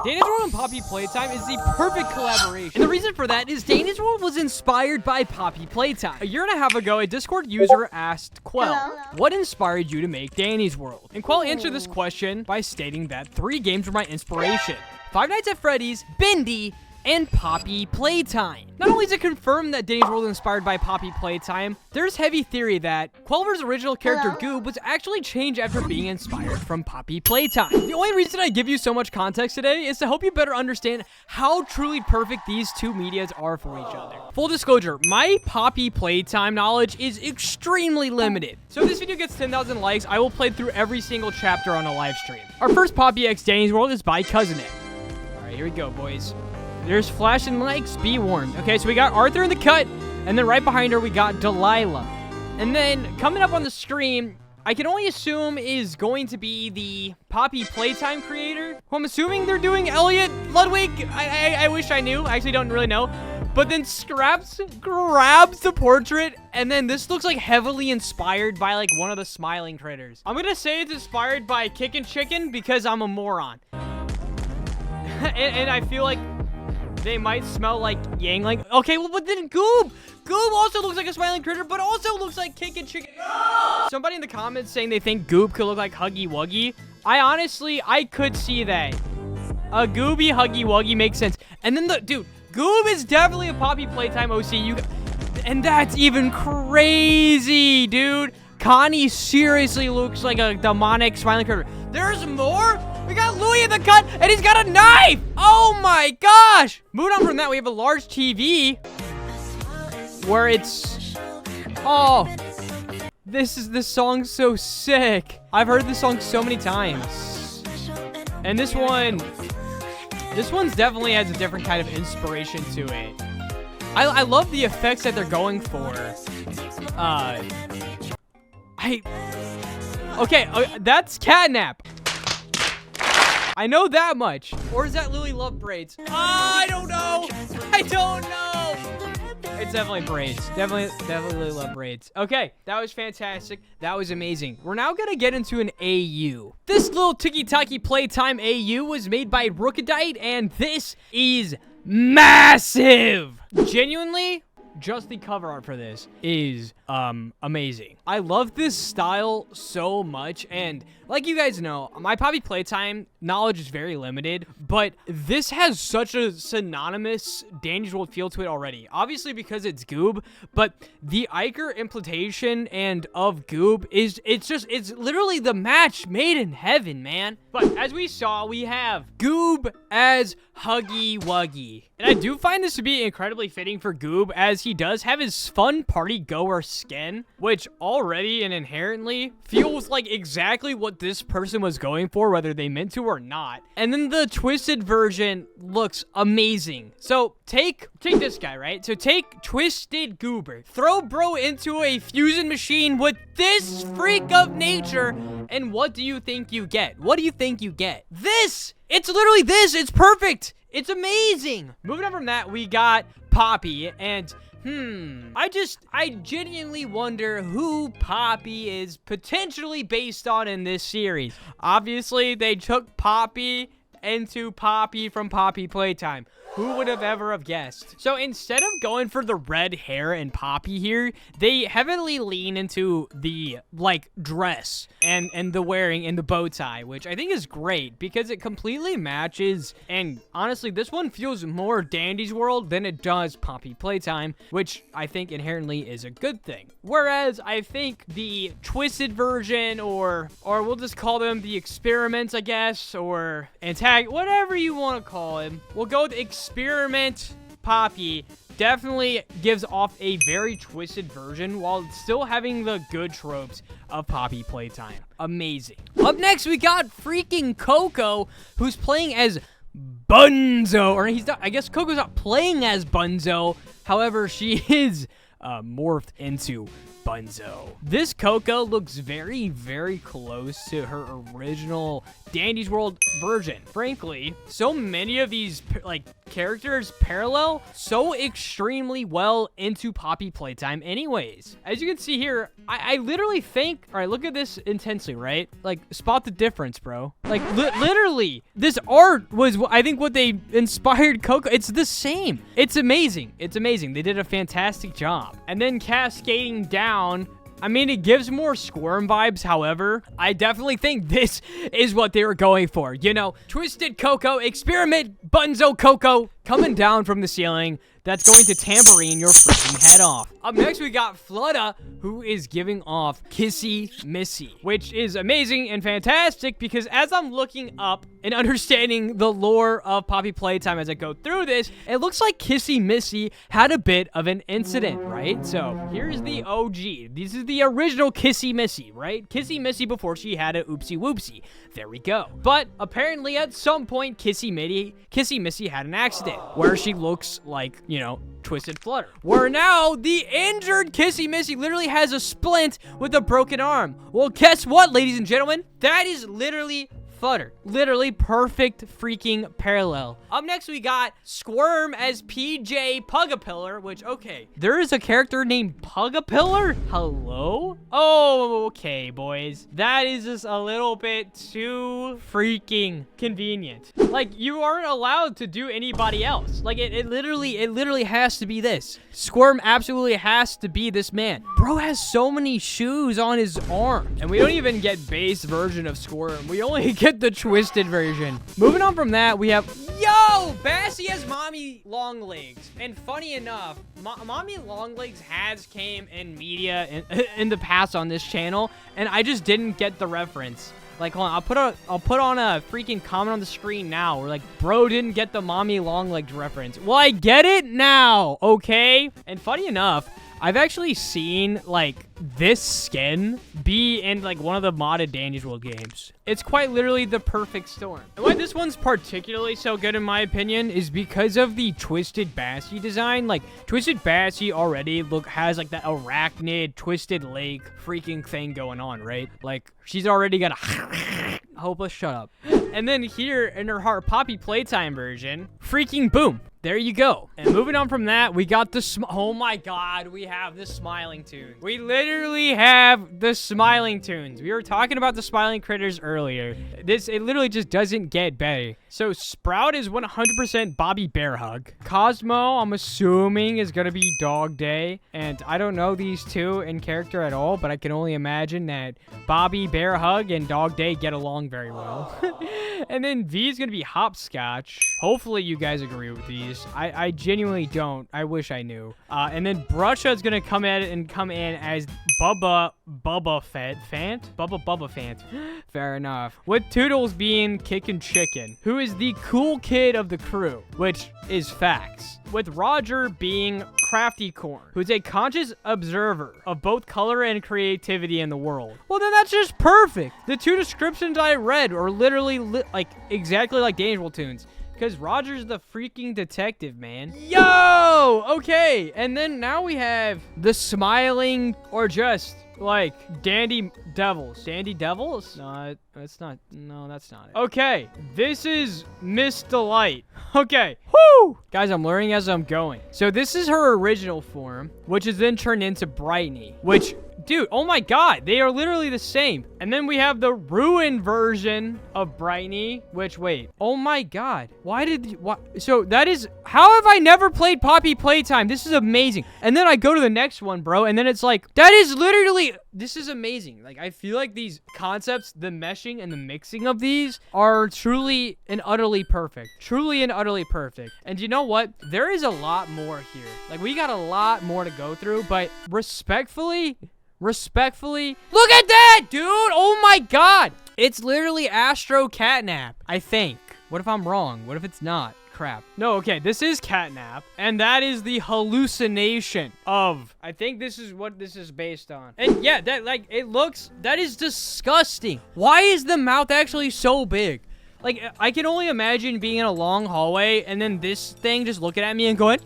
Danish World and Poppy Playtime is the perfect collaboration. And the reason for that is Danish World was inspired by Poppy Playtime. A year and a half ago, a Discord user asked Quell, what inspired you to make Danny's World? And Quell answered this question by stating that 3 games were my inspiration: Five Nights at Freddy's, Bindi, and Poppy Playtime. Not only is it confirmed that Danny's World is inspired by Poppy Playtime, there's heavy theory that Quelver's original character Goob was actually changed after being inspired from Poppy Playtime. The only reason I give you so much context today is to help you better understand how truly perfect these two medias are for each other. Full disclosure, my Poppy Playtime knowledge is extremely limited. So if this video gets 10,000 likes, I will play through every single chapter on a live stream. Our first Poppy X Danny's World is by Cousin A. All right, here we go, boys. There's flashing lights, be warned. Okay, so we got Arthur in the cut, and then right behind her, we got Delilah. And then coming up on the screen, I can only assume is going to be the Poppy Playtime creator, who I'm assuming they're doing Elliot Ludwig. I wish I knew. I actually don't really know. But then Scraps grabs the portrait, and then this looks like heavily inspired by like one of the smiling critters. I'm gonna say it's inspired by Kickin' Chicken because I'm a moron. and I feel like they might smell like Yangling. Okay, well, but then Goob also looks like a smiling critter, but also looks like Kickin' Chicken. No! Somebody in the comments saying they think Goob could look like Huggy Wuggy. I could see that. A Gooby Huggy Wuggy makes sense. And then dude, Goob is definitely a Poppy Playtime OC. And that's even crazy, dude. Connie seriously looks like a demonic smiling critter. There's more? We got Louis in the cut, and he's got a knife! Oh my gosh! Moving on from that, we have a large TV where it's... Oh, this song's so sick. I've heard this song so many times. And this one's definitely has a different kind of inspiration to it. I love the effects that they're going for. Okay, that's Catnap. I know that much. Or is that Louis Love Braids? I don't know. I don't know. It's definitely braids. Definitely Louis Love Braids. Okay, that was fantastic. That was amazing. We're now gonna get into an AU. This little Tiki-Taki Playtime AU was made by Rookadite, and this is massive. Genuinely, just the cover art for this is amazing. I love this style so much, and like you guys know, my Poppy Playtime knowledge is very limited, but this has such a synonymous Danny's World feel to it already. Obviously because it's Goob, but the Iker implementation and of Goob it's literally the match made in heaven, man. But as we saw, we have Goob as Huggy Wuggy. And I do find this to be incredibly fitting for Goob, as he does have his fun party goer skin, which already and inherently feels like exactly what this person was going for, whether they meant to or not. And then the twisted version looks amazing. So take this guy, right? So take Twisted Goober, throw bro into a fusion machine with this freak of nature, and what do you think you get? What do you think you get? This! It's literally this! It's perfect! It's amazing! Moving on from that, we got Poppy, and I genuinely wonder who Poppy is potentially based on in this series. Obviously, they took Poppy into Poppy from Poppy Playtime. Who would have ever have guessed? So instead of going for the red hair and Poppy here, they heavily lean into the, like, dress and the wearing and the bow tie, which I think is great because it completely matches. And honestly, this one feels more Dandy's World than it does Poppy Playtime, which I think inherently is a good thing. Whereas I think the twisted version, or we'll just call them the experiments, I guess, or whatever you want to call him. We'll go with Experiment Poppy. Definitely gives off a very twisted version while still having the good tropes of Poppy Playtime. Amazing. Up next, we got freaking Coco, who's playing as Bunzo. Or he's not, I guess Coco's not playing as Bunzo. However, she is morphed into Bunzo. This Coco looks very, very close to her original Dandy's World version. Frankly, so many of these like characters parallel so extremely well into Poppy Playtime anyways. As you can see here, I literally think, all right, look at this intensely, right? Like, spot the difference, bro. Like, literally, this art was, I think, what they inspired Coco. It's the same. It's amazing. It's amazing. They did a fantastic job. And then cascading down, I mean, it gives more Squirm vibes. However, I definitely think this is what they were going for. You know, Twisted Coco, Experiment Bunzo Coco coming down from the ceiling. That's going to tambourine your freaking head off. Up next, we got Flutta, who is giving off Kissy Missy, which is amazing and fantastic because as I'm looking up and understanding the lore of Poppy Playtime as I go through this, it looks like Kissy Missy had a bit of an incident, right? So here's the OG. This is the original Kissy Missy, right? Kissy Missy before she had a oopsie whoopsie. There we go. But apparently at some point, Kissy Missy had an accident where she looks like, you know, Twisted Flutter. Where now the injured Kissy Missy literally has a splint with a broken arm. Well, guess what, ladies and gentlemen? That is literally Flutter. Literally perfect freaking parallel. Up next, we got Squirm as PJ Pugapillar, which, okay, there is a character named Pugapillar? Hello? Oh, okay, boys. That is just a little bit too freaking convenient. Like, you aren't allowed to do anybody else. Like, it literally has to be this. Squirm absolutely has to be this man. Bro has so many shoes on his arm. And we don't even get base version of Squirm. We only get the twisted version. Moving on from that, we have, yo, Bassy has Mommy Longlegs. And funny enough, Mommy Longlegs has came in media in the past on this channel, and I just didn't get the reference. Like, hold on, I'll put on a freaking comment on the screen now. We're like, bro didn't get the Mommy Longlegs reference. Well, I get it now, okay? And funny enough, I've actually seen, like, this skin be in, like, one of the modded Dandy's World games. It's quite literally the perfect storm. And why this one's particularly so good, in my opinion, is because of the Twisted Bassy design. Like, Twisted Bassy already has, like, that arachnid, Twisted Lake freaking thing going on, right? Like, she's already got a... Hopeless, shut up. And then here, in her heart Poppy Playtime version, freaking boom. There you go. And moving on from that, we got the oh my god, we have the smiling toons. We literally have the smiling toons. We were talking about the smiling critters earlier. It literally just doesn't get better. So Sprout is 100% Bobby Bear Hug. Cosmo, I'm assuming, is gonna be Dog Day. And I don't know these two in character at all, but I can only imagine that Bobby Bear Hug and Dog Day get along very well. And then V is gonna be Hopscotch. Hopefully you guys agree with these. I genuinely don't. I wish I knew. And then Brusha is gonna come in as Bubba Fant. Fair enough. With Toodles being Kickin' Chicken, who is the cool kid of the crew, which is facts. With Roger being Crafty Corn, who's a conscious observer of both color and creativity in the world. Well, then that's just perfect. The two descriptions I read are literally like exactly like Dandy's World toons. Because Roger's the freaking detective, man. Yo! Okay. And then now we have the smiling or just like Dandy Devils. Dandy Devils? No, that's not. No, that's not it. Okay. This is Miss Delight. Okay. Woo! Guys, I'm learning as I'm going. So this is her original form, which is then turned into Brightney, which... Dude, oh my god, they are literally the same. And then we have the ruined version of Brightney, which, wait. Oh my god. So that is, how have I never played Poppy Playtime? This is amazing. And then I go to the next one, bro, and then it's like, that is literally, this is amazing. Like, I feel like these concepts, the meshing and the mixing of these are truly and utterly perfect. Truly and utterly perfect. And you know what? There is a lot more here. Like, we got a lot more to go through, but respectfully, look at that, dude. Oh my god. It's literally Astro Catnap, I think. What if I'm wrong? What if it's not? Crap. No, okay, this is Catnap, and that is the hallucination of, I think this is what this is based on. And yeah, that, like, it looks, that is disgusting. Why is the mouth actually so big? Like, I can only imagine being in a long hallway and then this thing just looking at me and going,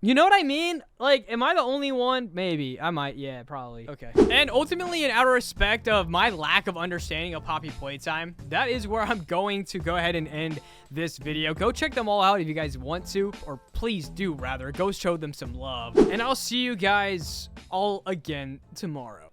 You know what I mean? Like, am I the only one? Maybe. I might. Yeah, probably. Okay. And ultimately, in out of respect of my lack of understanding of Poppy Playtime, that is where I'm going to go ahead and end this video. Go check them all out if you guys want to, or please do rather. Go show them some love. And I'll see you guys all again tomorrow.